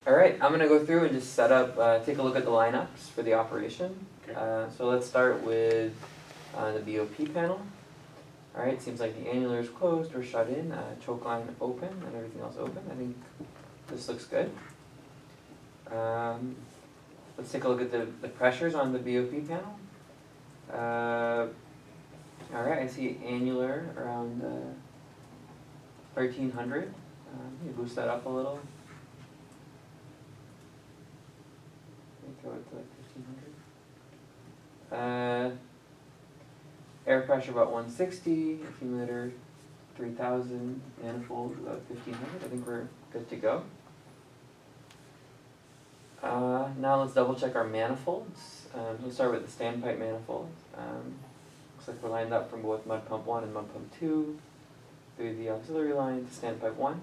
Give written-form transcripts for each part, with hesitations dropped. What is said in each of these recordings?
Alright, I'm going to go through and just set up, take a look at the lineups for the operation. Okay. So let's start with the BOP panel. Alright, seems like the annular is closed or shut in, choke line open, and everything else open. I think this looks good. Let's take a look at the pressures on the BOP panel. Alright, I see annular around 1300. Let me boost that up a little. Throw it to like 1500. Air pressure about 160, accumulator 3000, manifold about 1500. I think we're good to go. Now let's double check our manifolds. We'll start with the standpipe manifold. Looks like we're lined up from both mud pump 1 and mud pump 2 through the auxiliary line to standpipe 1.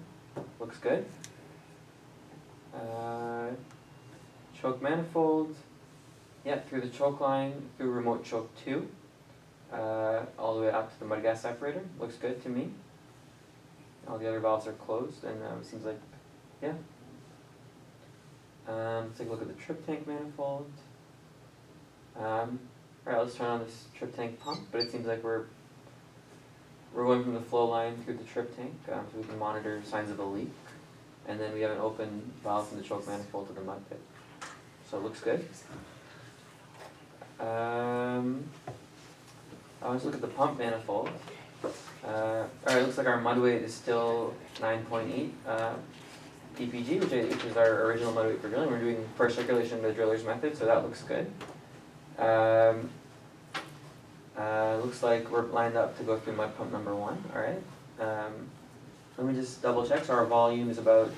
Looks good. Choke manifold, yeah, through the choke line, through remote choke 2, all the way up to the mud gas separator. Looks good to me. All the other valves are closed, and it seems like, yeah. Let's take a look at the trip tank manifold. Alright, let's turn on this trip tank pump, but it seems like we're going from the flow line through the trip tank, so we can monitor signs of a leak. And then we have an open valve from the choke manifold to the mud pit. So it looks good. Let's look at the pump manifold. Alright, looks like our mud weight is still 9.8 ppg, which is our original mud weight for drilling. We're doing first circulation the driller's method, so that looks good. Looks like we're lined up to go through mud pump number 1. Alright. Let me just double check. So our volume is about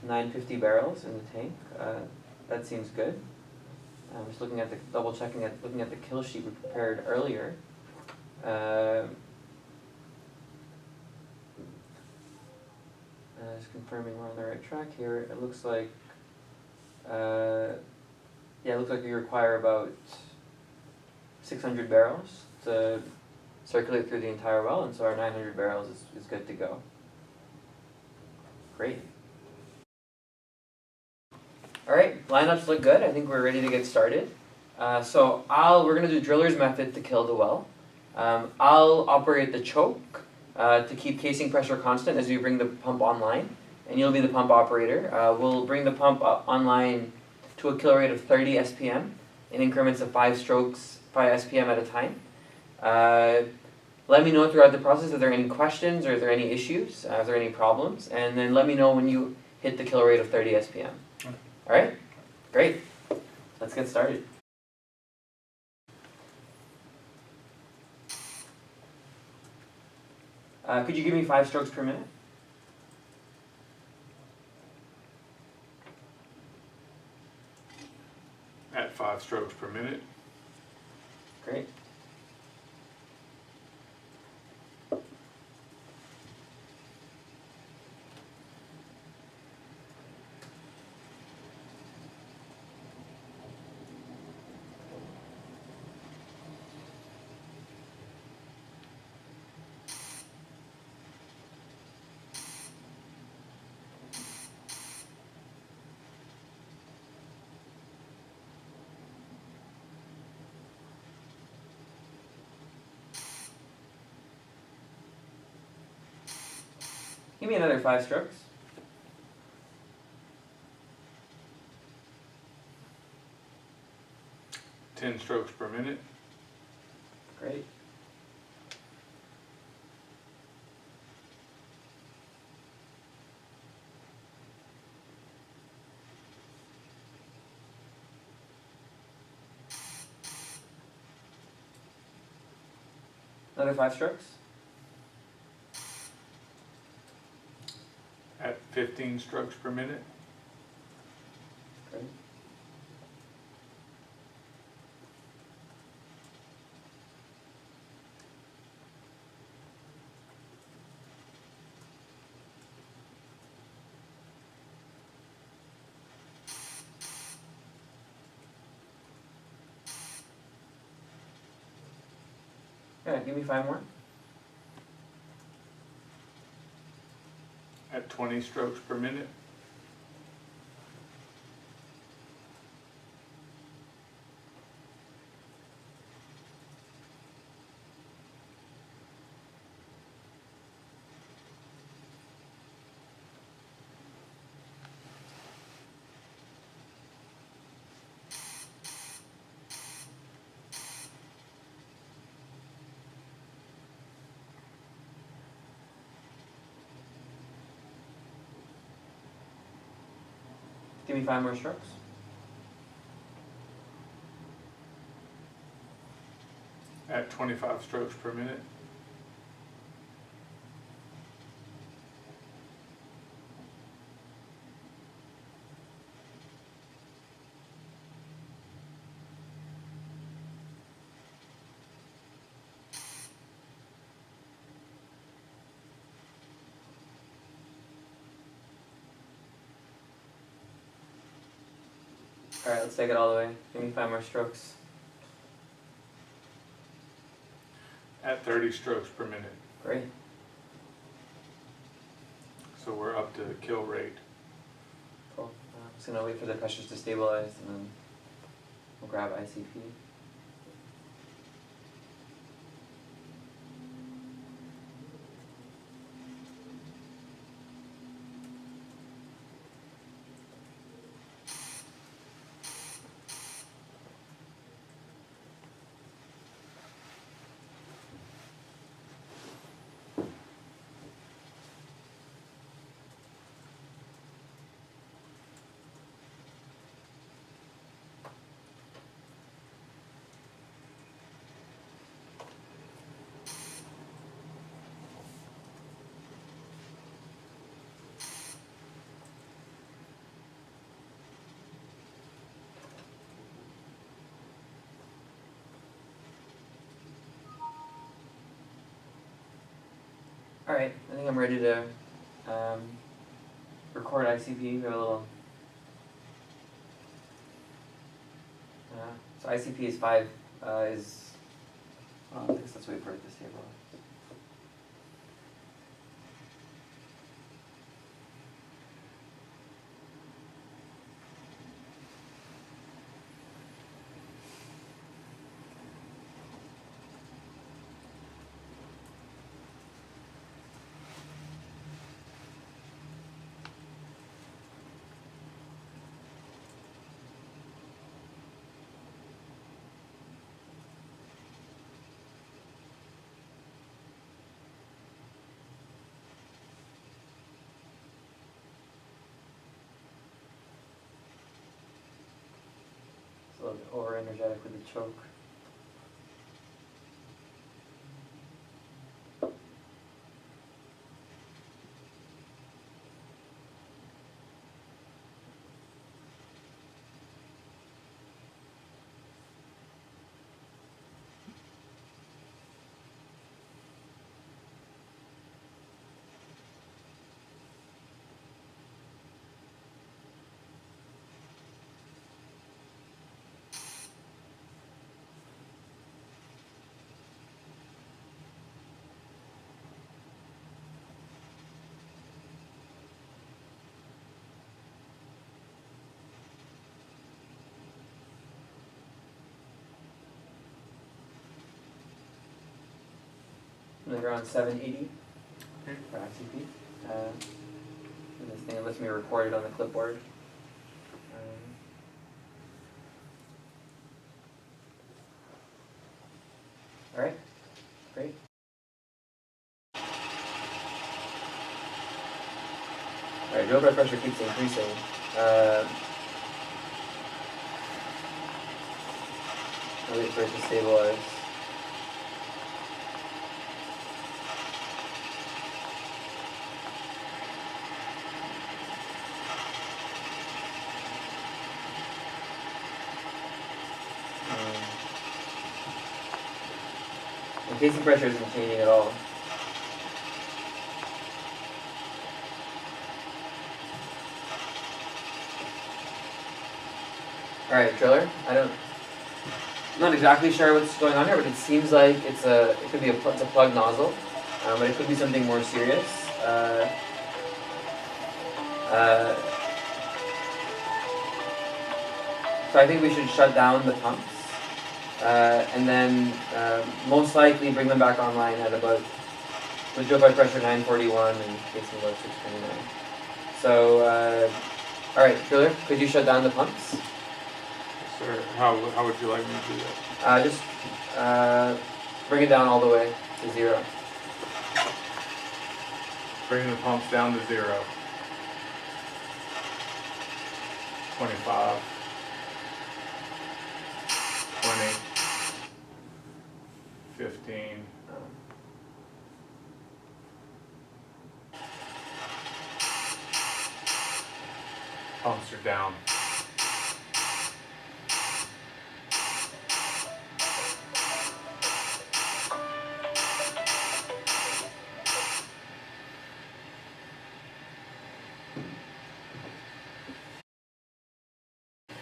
950 barrels in the tank. That seems good. I'm just looking at looking at the kill sheet we prepared earlier. Just confirming we're on the right track here. It looks like, yeah, it looks like we require about 600 barrels to circulate through the entire well, and so our 900 barrels is good to go. Great. Alright, lineups look good. I think we're ready to get started. So we're going to do driller's method to kill the well. I'll operate the choke to keep casing pressure constant as we bring the pump online, and you'll be the pump operator. We'll bring the pump online to a kill rate of 30 SPM in increments of 5 strokes, 5 SPM at a time. Let me know throughout the process if there are any questions or if there are any issues, if there are any problems, and then let me know when you hit the kill rate of 30 SPM. Alright? Great. Let's get started. Could you give me 5 strokes per minute? At 5 strokes per minute. Great. Give me another 5 strokes. Ten strokes per minute. Great. Another 5 strokes. At 15 strokes per minute. Great. Yeah, give me 5 more. At 20 strokes per minute. Give me 5 more strokes. At 25 strokes per minute. Alright, let's take it all the way. Give me 5 more strokes. At 30 strokes per minute. Great. So we're up to kill rate. Cool. I'm just gonna wait for the pressures to stabilize and then we'll grab ICP. Alright, I think I'm ready to record ICP. We have a little. So ICP is 5. I guess let's wait for it to stabilize. A little bit over energetic with the choke. I think around 780 for ICP. And this thing lets me record it on the clipboard. Alright, great. Alright, drill bit pressure keeps increasing. I'll wait for it to stabilize. The casing pressure isn't changing at all. Alright, driller. I'm not exactly sure what's going on here, but it seems like it could be it's a plug nozzle, but it could be something more serious. So I think we should shut down the pumps, and then most likely bring them back online at about, with drill pipe pressure 941 and casing about 629. So, alright, driller, could you shut down the pumps? Sir, how would you like me to do that? Just bring it down all the way to 0. Bring the pumps down to 0. 25, 20, 15, pumps are down.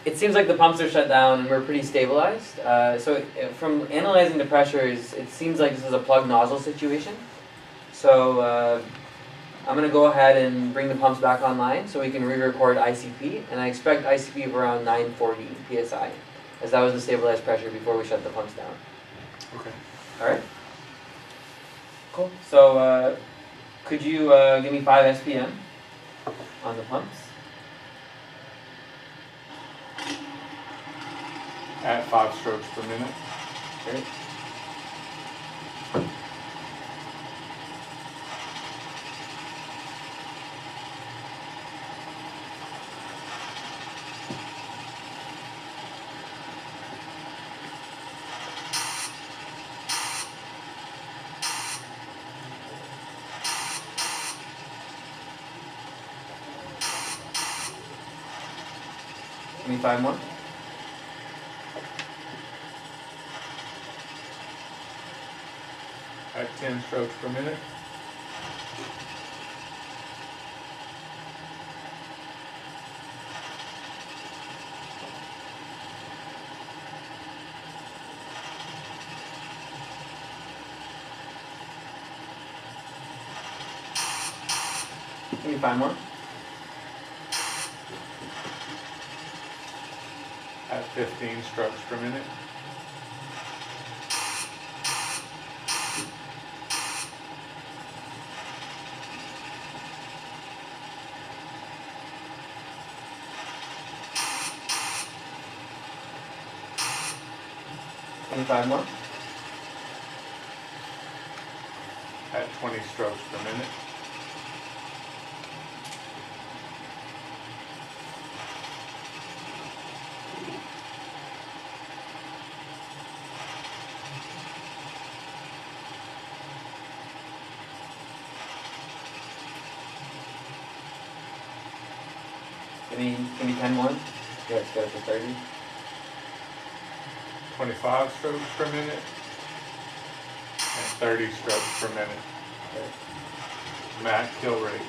It seems like the pumps are shut down and we're pretty stabilized. From analyzing the pressures, it seems like this is a plug nozzle situation. So I'm going to go ahead and bring the pumps back online so we can re-record ICP, and I expect ICP of around 940 psi, as that was the stabilized pressure before we shut the pumps down. Okay. All right. Cool. So could you give me 5 SPM on the pumps? At 5 strokes per minute. Great. Give me 5 more. At 10 strokes per minute. Give me 5 more. At 15 strokes per minute. Give me 5 more. At 20 strokes per minute. Give me 10 more. Yeah, let's go for 30. 25 strokes per minute. And 30 strokes per minute. Okay. Max kill rate.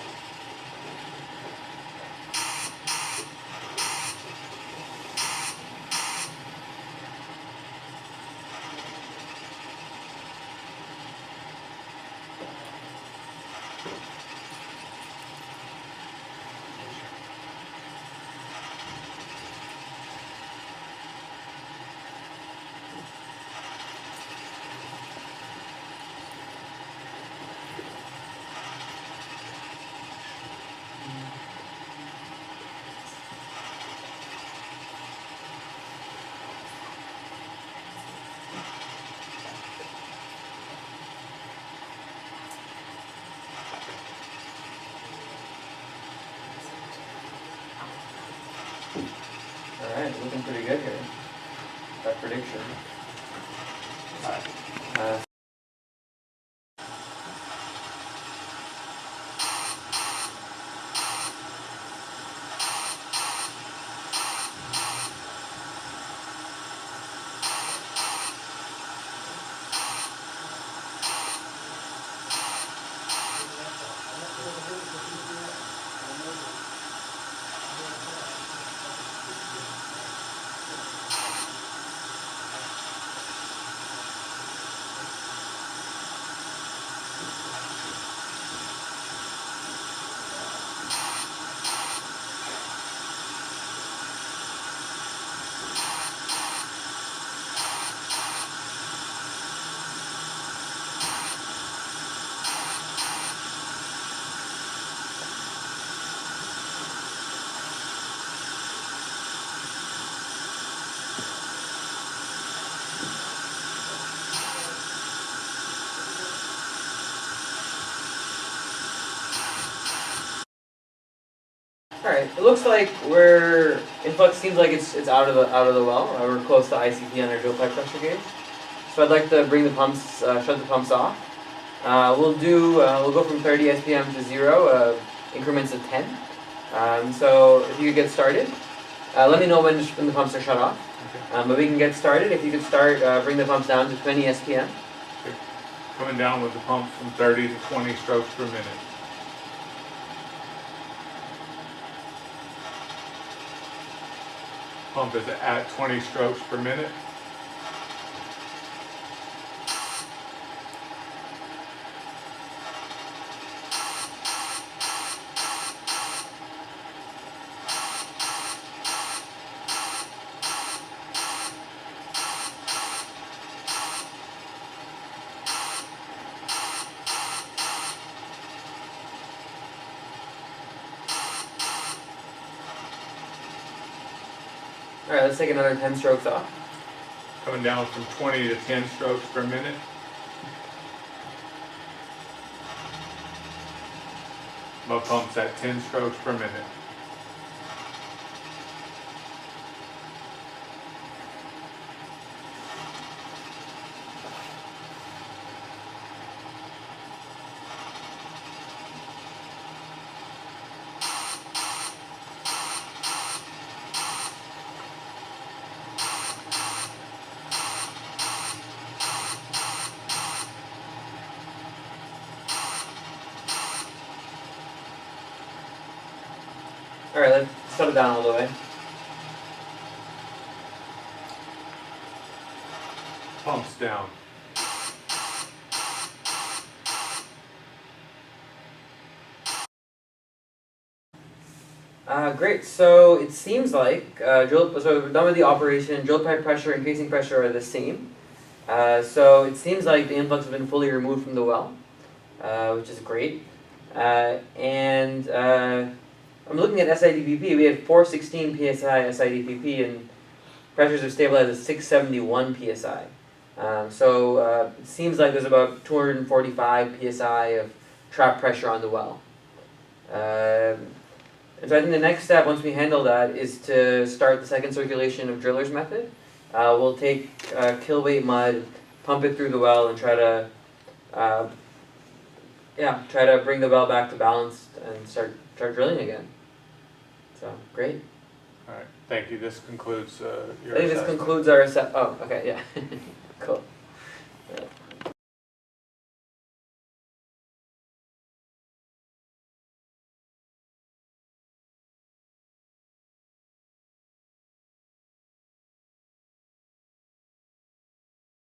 Alright, looking pretty good here. That prediction. Alright. Alright, it looks like we're, influx seems like it's out of the well. We're close to ICP on our drill pipe pressure gauge. So I'd like to bring the pumps, shut the pumps off. We'll go from 30 SPM to 0, increments of 10. So if you could get started, let me know when the pumps are shut off. Okay. But we can get started. If you could start, bring the pumps down to 20 SPM. Okay. Coming down with the pumps from 30 to 20 strokes per minute. Pump is at 20 strokes per minute. Alright, let's take another 10 strokes off. Coming down from 20 to 10 strokes per minute. My pump's at 10 strokes per minute. Alright, let's shut it down all the way. Pumps down. Great, so it seems like, so we're done with the operation, drill pipe pressure and casing pressure are the same. So it seems like the influx has been fully removed from the well, which is great. I'm looking at SIDPP, we had 416 PSI SIDPP and pressures are stabilized at 671 PSI. It seems like there's about 245 PSI of trap pressure on the well. And so I think the next step, once we handle that, is to start the second circulation of driller's method. We'll take kill weight mud, pump it through the well, and try to bring the well back to balance and start drilling again. So great. All right, thank you. This concludes your I think this assessment. concludes our oh, okay, yeah, cool.